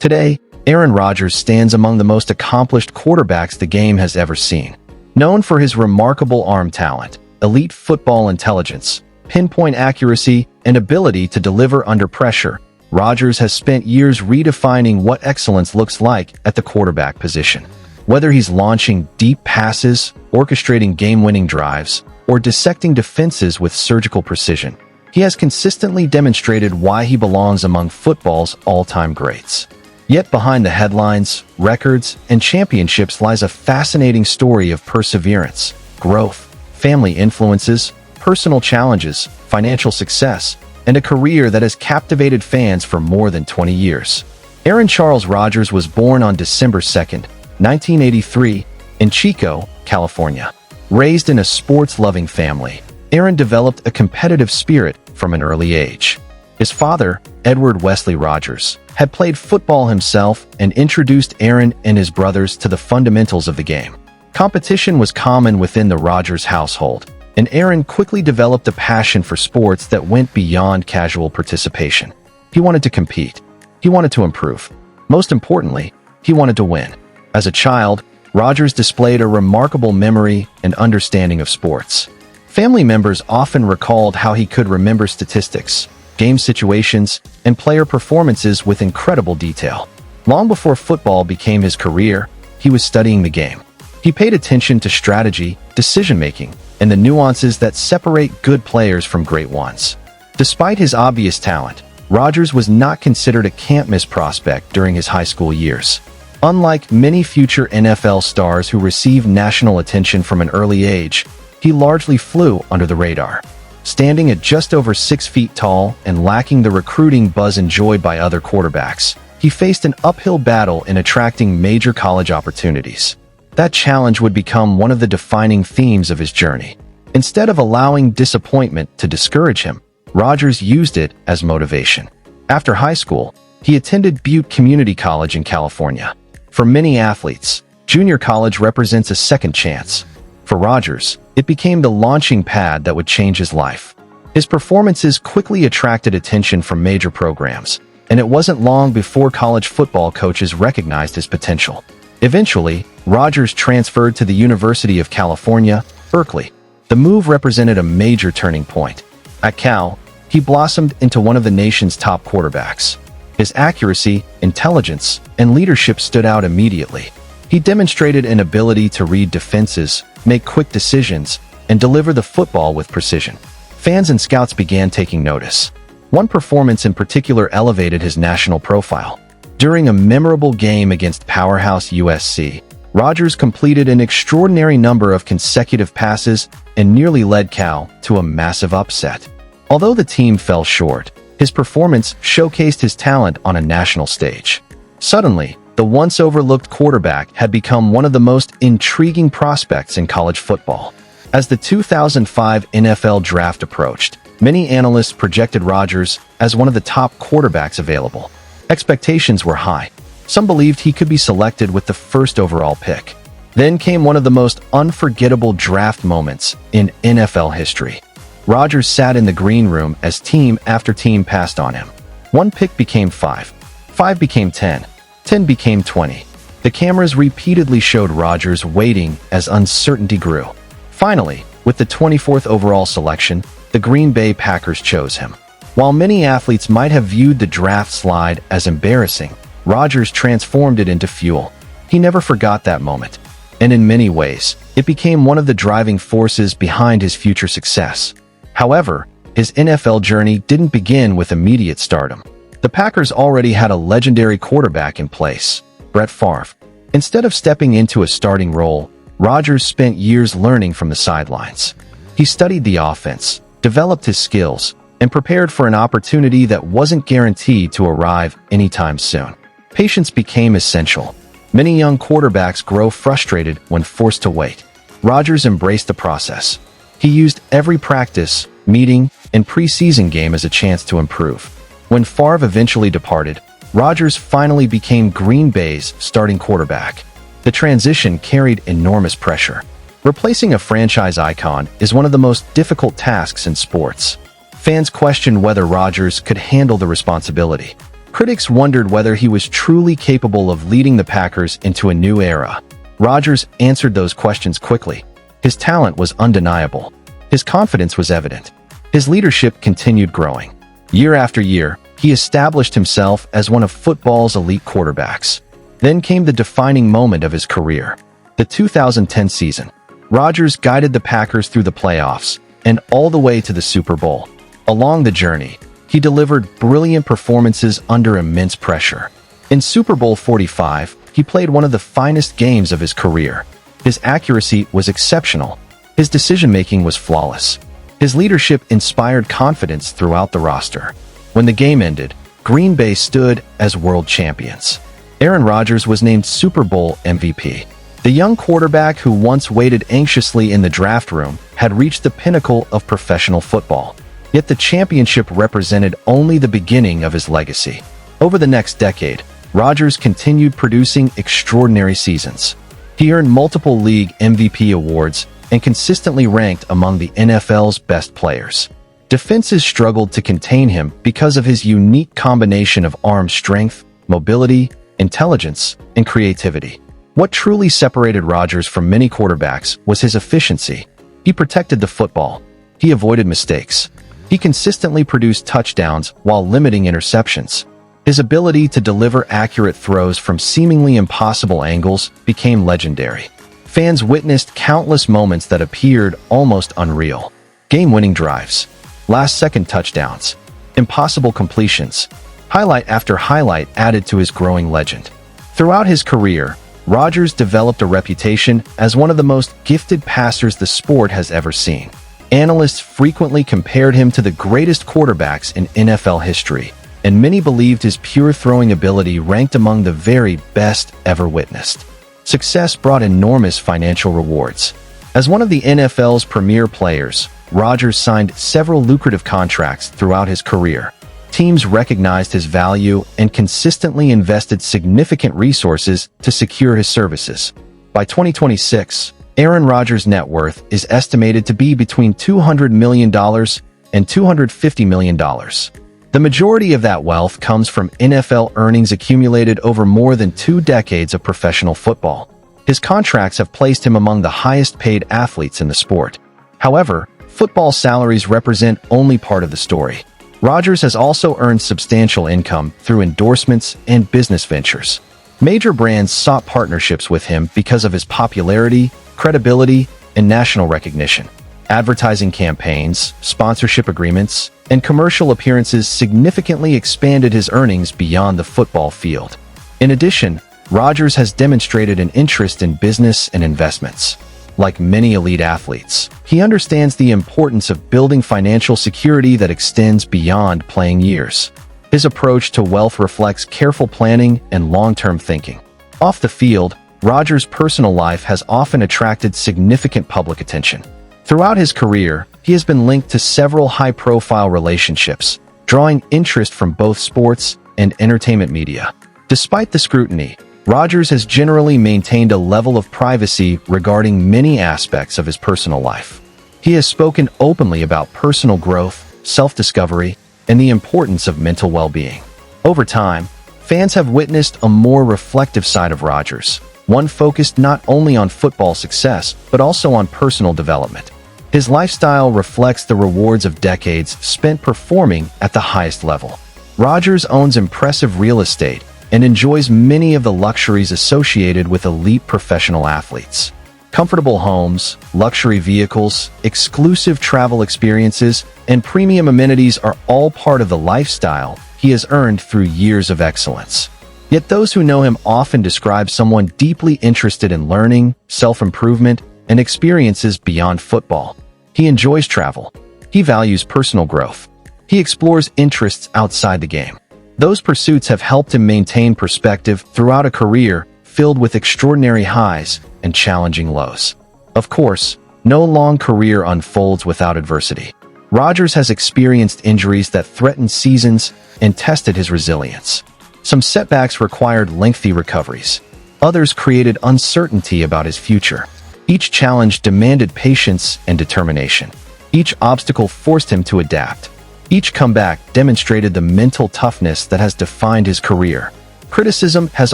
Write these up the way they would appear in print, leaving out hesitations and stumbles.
Today, Aaron Rodgers stands among the most accomplished quarterbacks the game has ever seen. Known for his remarkable arm talent, elite football intelligence, pinpoint accuracy, and ability to deliver under pressure, Rodgers has spent years redefining what excellence looks like at the quarterback position. Whether he's launching deep passes, orchestrating game-winning drives, or dissecting defenses with surgical precision, he has consistently demonstrated why he belongs among football's all-time greats. Yet behind the headlines, records, and championships lies a fascinating story of perseverance, growth, family influences, personal challenges, financial success, and a career that has captivated fans for more than 20 years. Aaron Charles Rodgers was born on December 2, 1983, in Chico, California. Raised in a sports-loving family, Aaron developed a competitive spirit from an early age. His father, Edward Wesley Rodgers, had played football himself and introduced Aaron and his brothers to the fundamentals of the game. Competition was common within the Rodgers household, and Aaron quickly developed a passion for sports that went beyond casual participation. He wanted to compete. He wanted to improve. Most importantly, he wanted to win. As a child, Rodgers displayed a remarkable memory and understanding of sports. Family members often recalled how he could remember statistics, game situations, and player performances with incredible detail. Long before football became his career, he was studying the game. He paid attention to strategy, decision-making, and the nuances that separate good players from great ones. Despite his obvious talent, Rodgers was not considered a can't-miss prospect during his high school years. Unlike many future NFL stars who received national attention from an early age, he largely flew under the radar. Standing at just over 6 feet tall and lacking the recruiting buzz enjoyed by other quarterbacks, he faced an uphill battle in attracting major college opportunities. That challenge would become one of the defining themes of his journey. Instead of allowing disappointment to discourage him, Rodgers used it as motivation. After high school, he attended Butte Community College in California. For many athletes, junior college represents a second chance. For Rodgers, it became the launching pad that would change his life. His performances quickly attracted attention from major programs, and it wasn't long before college football coaches recognized his potential. Eventually, Rodgers transferred to the University of California, Berkeley. The move represented a major turning point. At Cal, he blossomed into one of the nation's top quarterbacks. His accuracy, intelligence, and leadership stood out immediately. He demonstrated an ability to read defenses, make quick decisions, and deliver the football with precision. Fans and scouts began taking notice. One performance in particular elevated his national profile. During a memorable game against powerhouse USC, Rodgers completed an extraordinary number of consecutive passes and nearly led Cal to a massive upset. Although the team fell short, his performance showcased his talent on a national stage. Suddenly, the once overlooked quarterback had become one of the most intriguing prospects in college football. As the 2005 NFL Draft approached, many analysts projected Rodgers as one of the top quarterbacks available. Expectations were high. Some believed he could be selected with the first overall pick. Then came one of the most unforgettable draft moments in NFL history. Rodgers sat in the green room as team after team passed on him. One pick became 5. 5 became 10. 10 became 20. The cameras repeatedly showed Rodgers waiting as uncertainty grew. Finally, with the 24th overall selection, the Green Bay Packers chose him. While many athletes might have viewed the draft slide as embarrassing, Rodgers transformed it into fuel. He never forgot that moment, and in many ways, it became one of the driving forces behind his future success. However, his NFL journey didn't begin with immediate stardom. The Packers already had a legendary quarterback in place, Brett Favre. Instead of stepping into a starting role, Rodgers spent years learning from the sidelines. He studied the offense, developed his skills, and prepared for an opportunity that wasn't guaranteed to arrive anytime soon. Patience became essential. Many young quarterbacks grow frustrated when forced to wait. Rodgers embraced the process. He used every practice, meeting, and preseason game as a chance to improve. When Favre eventually departed, Rodgers finally became Green Bay's starting quarterback. The transition carried enormous pressure. Replacing a franchise icon is one of the most difficult tasks in sports. Fans questioned whether Rodgers could handle the responsibility. Critics wondered whether he was truly capable of leading the Packers into a new era. Rodgers answered those questions quickly. His talent was undeniable. His confidence was evident. His leadership continued growing. Year after year, he established himself as one of football's elite quarterbacks. Then came the defining moment of his career. The 2010 season. Rodgers guided the Packers through the playoffs and all the way to the Super Bowl. Along the journey, he delivered brilliant performances under immense pressure. In Super Bowl 45, he played one of the finest games of his career. His accuracy was exceptional. His decision-making was flawless. His leadership inspired confidence throughout the roster. When the game ended, Green Bay stood as world champions. Aaron Rodgers was named Super Bowl MVP. The young quarterback who once waited anxiously in the draft room had reached the pinnacle of professional football. Yet the championship represented only the beginning of his legacy. Over the next decade, Rodgers continued producing extraordinary seasons. He earned multiple league MVP awards and consistently ranked among the NFL's best players. Defenses struggled to contain him because of his unique combination of arm strength, mobility, intelligence, and creativity. What truly separated Rodgers from many quarterbacks was his efficiency. He protected the football. He avoided mistakes. He consistently produced touchdowns while limiting interceptions. His ability to deliver accurate throws from seemingly impossible angles became legendary. Fans witnessed countless moments that appeared almost unreal. Game-winning drives, last-second touchdowns, impossible completions. Highlight after highlight added to his growing legend. Throughout his career, Rodgers developed a reputation as one of the most gifted passers the sport has ever seen. Analysts frequently compared him to the greatest quarterbacks in NFL history, and many believed his pure throwing ability ranked among the very best ever witnessed. Success brought enormous financial rewards. As one of the NFL's premier players, Rodgers signed several lucrative contracts throughout his career. Teams recognized his value and consistently invested significant resources to secure his services. By 2026, Aaron Rodgers' net worth is estimated to be between $200 million and $250 million. The majority of that wealth comes from NFL earnings accumulated over more than 2 decades of professional football. His contracts have placed him among the highest-paid athletes in the sport. However, football salaries represent only part of the story. Rodgers has also earned substantial income through endorsements and business ventures. Major brands sought partnerships with him because of his popularity, credibility, and national recognition. Advertising campaigns, sponsorship agreements, and commercial appearances significantly expanded his earnings beyond the football field. In addition, Rodgers has demonstrated an interest in business and investments. Like many elite athletes, he understands the importance of building financial security that extends beyond playing years. His approach to wealth reflects careful planning and long-term thinking. Off the field, Rodgers' personal life has often attracted significant public attention. Throughout his career, he has been linked to several high-profile relationships, drawing interest from both sports and entertainment media. Despite the scrutiny, Rodgers has generally maintained a level of privacy regarding many aspects of his personal life. He has spoken openly about personal growth, self-discovery, and the importance of mental well-being. Over time, fans have witnessed a more reflective side of Rodgers, one focused not only on football success, but also on personal development. His lifestyle reflects the rewards of decades spent performing at the highest level. Rodgers owns impressive real estate and enjoys many of the luxuries associated with elite professional athletes. Comfortable homes, luxury vehicles, exclusive travel experiences, and premium amenities are all part of the lifestyle he has earned through years of excellence. Yet those who know him often describe someone deeply interested in learning, self-improvement, and experiences beyond football. He enjoys travel. He values personal growth. He explores interests outside the game. Those pursuits have helped him maintain perspective throughout a career filled with extraordinary highs and challenging lows. Of course, no long career unfolds without adversity. Rodgers has experienced injuries that threatened seasons and tested his resilience. Some setbacks required lengthy recoveries. Others created uncertainty about his future. Each challenge demanded patience and determination. Each obstacle forced him to adapt. Each comeback demonstrated the mental toughness that has defined his career. Criticism has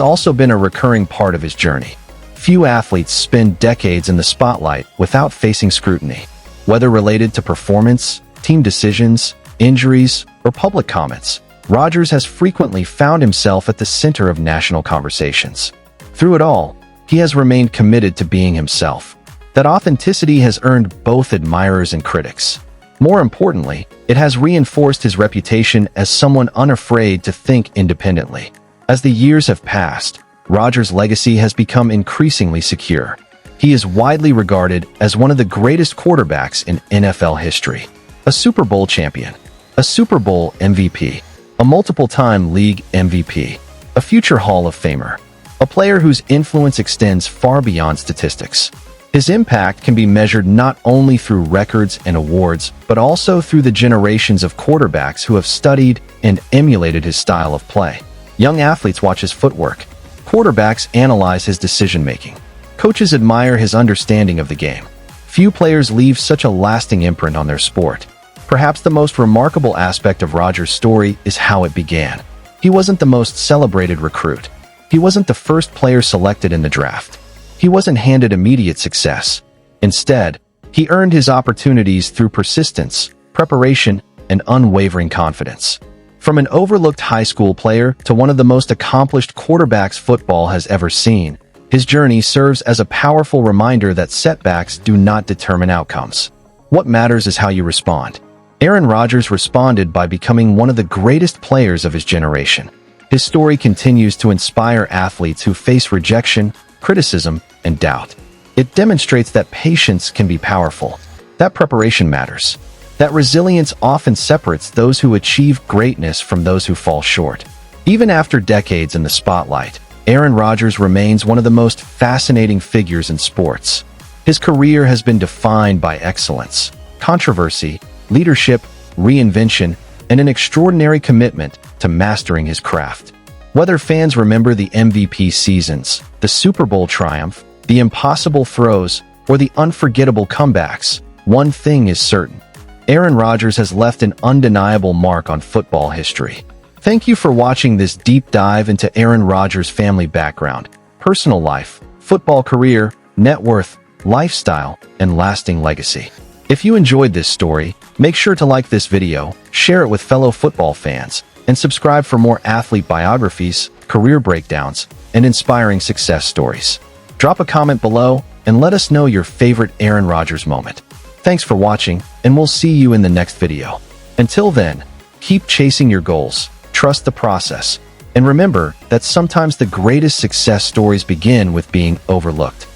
also been a recurring part of his journey. Few athletes spend decades in the spotlight without facing scrutiny, whether related to performance, team decisions, injuries, or public comments. Rodgers has frequently found himself at the center of national conversations. Through it all, he has remained committed to being himself. That authenticity has earned both admirers and critics. More importantly, it has reinforced his reputation as someone unafraid to think independently. As the years have passed, Rodgers' legacy has become increasingly secure. He is widely regarded as one of the greatest quarterbacks in NFL history. A Super Bowl champion, a Super Bowl MVP, a multiple-time league MVP, a future Hall of Famer, a player whose influence extends far beyond statistics. His impact can be measured not only through records and awards, but also through the generations of quarterbacks who have studied and emulated his style of play. Young athletes watch his footwork. Quarterbacks analyze his decision-making. Coaches admire his understanding of the game. Few players leave such a lasting imprint on their sport. Perhaps the most remarkable aspect of Rodgers' story is how it began. He wasn't the most celebrated recruit. He wasn't the first player selected in the draft. He wasn't handed immediate success. Instead, he earned his opportunities through persistence, preparation, and unwavering confidence. From an overlooked high school player to one of the most accomplished quarterbacks football has ever seen, his journey serves as a powerful reminder that setbacks do not determine outcomes. What matters is how you respond. Aaron Rodgers responded by becoming one of the greatest players of his generation. His story continues to inspire athletes who face rejection, criticism, and doubt. It demonstrates that patience can be powerful, that preparation matters, that resilience often separates those who achieve greatness from those who fall short. Even after decades in the spotlight, Aaron Rodgers remains one of the most fascinating figures in sports. His career has been defined by excellence, controversy, leadership, reinvention, and an extraordinary commitment to mastering his craft. Whether fans remember the MVP seasons, the Super Bowl triumph, the impossible throws, or the unforgettable comebacks, one thing is certain. Aaron Rodgers has left an undeniable mark on football history. Thank you for watching this deep dive into Aaron Rodgers' family background, personal life, football career, net worth, lifestyle, and lasting legacy. If you enjoyed this story, make sure to like this video, share it with fellow football fans, and subscribe for more athlete biographies, career breakdowns, and inspiring success stories. Drop a comment below and let us know your favorite Aaron Rodgers moment. Thanks for watching, and we'll see you in the next video. Until then, keep chasing your goals, trust the process, and remember that sometimes the greatest success stories begin with being overlooked.